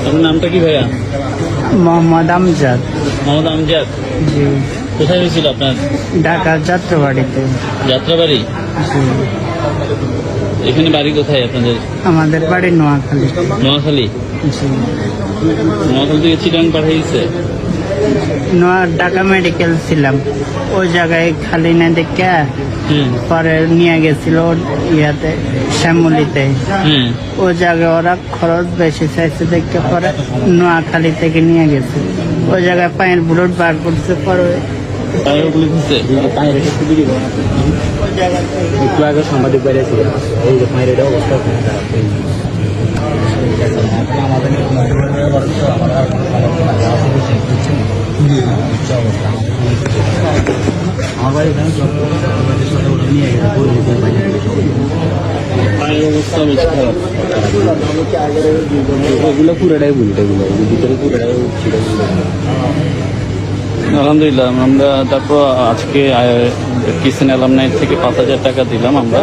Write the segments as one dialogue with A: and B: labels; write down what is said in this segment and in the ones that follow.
A: আপনার নামটা কি ভাইয়া?
B: মোহাম্মদ আমজাদ।
A: মোহাম্মদ আমজাদ।
B: জি।
A: কোথায় হয়েছিল আপনার?
B: ঢাকার যাত্রাবাড়িতে।
A: যাত্রাবাড়ি।
B: জি।
A: এখানে বাড়ি কোথায় আপনাদের?
B: আমাদের বাড়ি নোয়াখালী।
A: নোয়াখালী।
B: জি।
A: নোয়াখালী থেকে চিটাং পাঠিয়েছে?
B: ঢাকা মেডিকেল ছিলাম, ওই জায়গায় খালি না দেখে পরে নিয়ে গেছিল ইয়াতে শ্যামলিতে। ওই জায়গায় ওরা খরচ বেশি চাইছে দেখে পরে নোয়াখালী থেকে নিয়ে গেছে। ওই জায়গায় পায়ের বুলেট বার করছে পরে
C: একটু আগে সাংবাদিক বাইরে ছিল এই যে পায়ের এটা অবস্থা আমার বাড়ি নিয়ে
A: পায়ের অবস্থা বেশি খারাপ।
C: এগুলো পুরোটাই বলি, এগুলো ভিতরে পুরোটাই ছিল।
A: আলহামদুলিল্লাহ আমরা তারপর আজকে কিসেন অ্যালামনাই থেকে 5,000 টাকা দিলাম। আমরা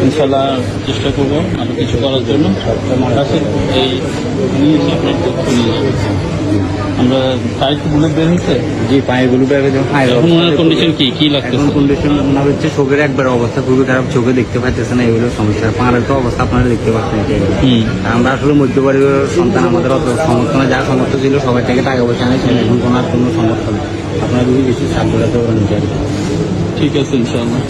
A: ইনশাল্লাহ চেষ্টা করবো আরো কিছু করার জন্য। এই নিয়েছি আপনার তথ্য নিয়েছি আমরা। পায়ের বুলেট বের হয়েছে?
C: জি, পায়ের গুলো
A: এখন ওনার কন্ডিশন কি লাগতেছে?
C: কন্ডিশন মনে হচ্ছে চোখের একবার অবস্থা খুবই খারাপ, চোখে দেখতে পাচ্ছে না, এগুলো সমস্যা। পায়ের তো অবস্থা আপনারা দেখতে পাচ্ছেন। আমরা আসলে মধ্যপরিবারের সন্তান, আমাদের অত সমর্থনে যা সমর্থ ছিল সবাই থেকে টাকা পয়সা আনেছেন, এখন কোনো আর কোনো সমর্থন আপনারা যদি বেশি সাহায্য করতে পারেন।
A: ঠিক আছে ইনশাআল্লাহ।